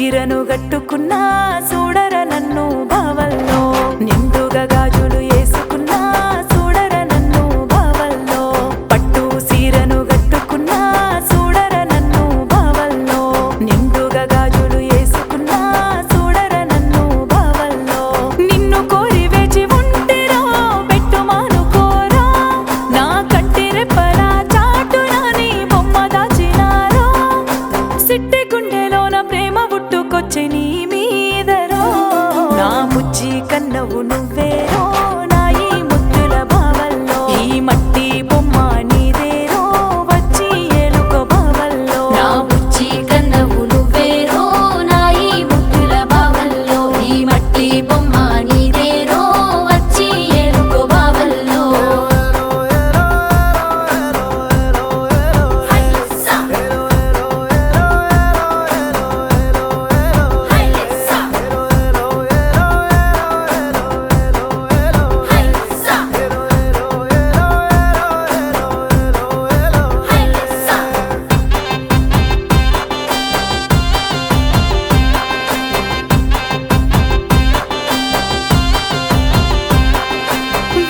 సీరను గట్టుకున్నా చూడర నన్ను బావల్లో నిండుగా గాజులు వేసుకున్నా చూడర నన్ను బావల్లో పట్టు సీరను గట్టుకున్నా చూడర నన్ను బావల్లో నిండుగా గాజులు వేసుకున్నా చూడర నన్ను బావల్లో నిన్ను కోరి వేచి ఉంటేరో పెట్టు మానుకోరా నా కంటి రెప్పల చాటున నీ బొమ్మ దాచినారో సిట్టి గుండెలోన ప్రేమ పుట్టుకొచ్చి నీ మీదరో నా బుజ్జి కన్నవు నువ్వేరో నా ఈ ముద్దుల బావల్లో ఈ మట్టి బొమ్మ నీదేరో వచ్చి ఏలుకో బావల్లో నా బుజ్జి కన్నవు నువ్వేరో నా ఈ ముద్దుల బావల్లో ఈ మట్టి బొమ్మ నీదేరో వచ్చి ఏలుకో బావల్లో హైలెస్సా హైలెస్సా హైలెస్సా హైలెస్సా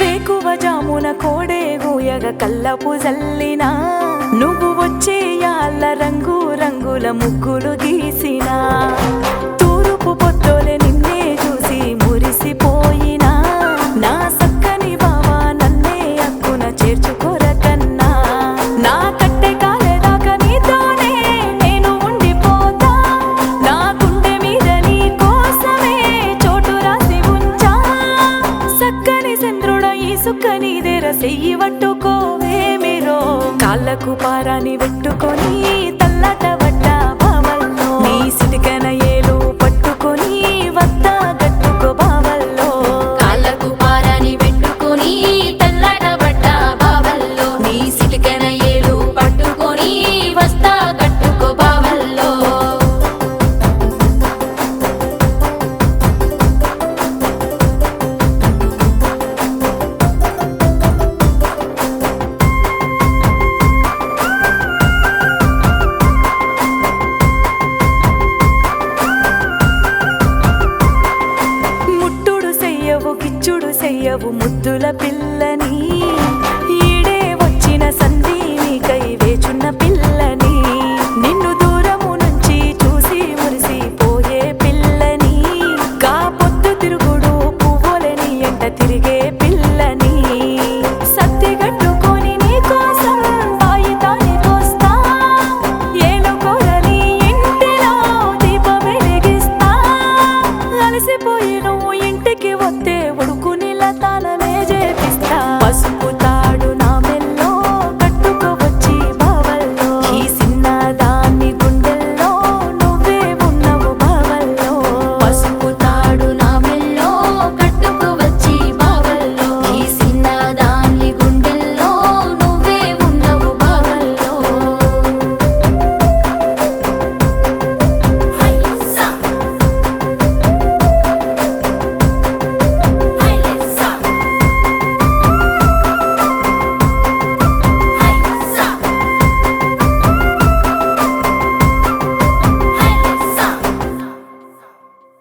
వేకువ జామున కోడే గూయగ కల్లపు జల్లినా నువ్వు వచ్చే యాళ్ళ రంగు రంగుల ముగ్గులు గీసినా తూరుపు పొట్టోలే నిన్నే చూసి మురిసిపోయినా నా సక్కని బావా నన్నే అక్కున చేర్చుకోరకన్నా నా కట్టె కాలేదాకా నీతోనే నేను ఉండిపోతా నా గుండె మీద నీ కోసమే చోటు రాసి ఉంచా సక్కని చంద్రుడ ఈ సుక్కని దేర సెయ్యి పట్టుకోవేమిరో కాళ్ళకు పారాని పెట్టుకొని తల్లట వడ్డ బావల్లో నీ సిటికన ఏలు పట్టుకొని వద్ద గట్టుకో బావల్లో కాళ్ళకు పారాని పెట్టుకొని తెల్లట బట్ట బావల్లో నీ సిటికెన ఏలు పట్టుకొని వస్తా కట్టుకో బావల్లో ముట్టుడు చెయ్యవు కిచ్చుడు చెయ్యవు ముద్దుల పిల్లని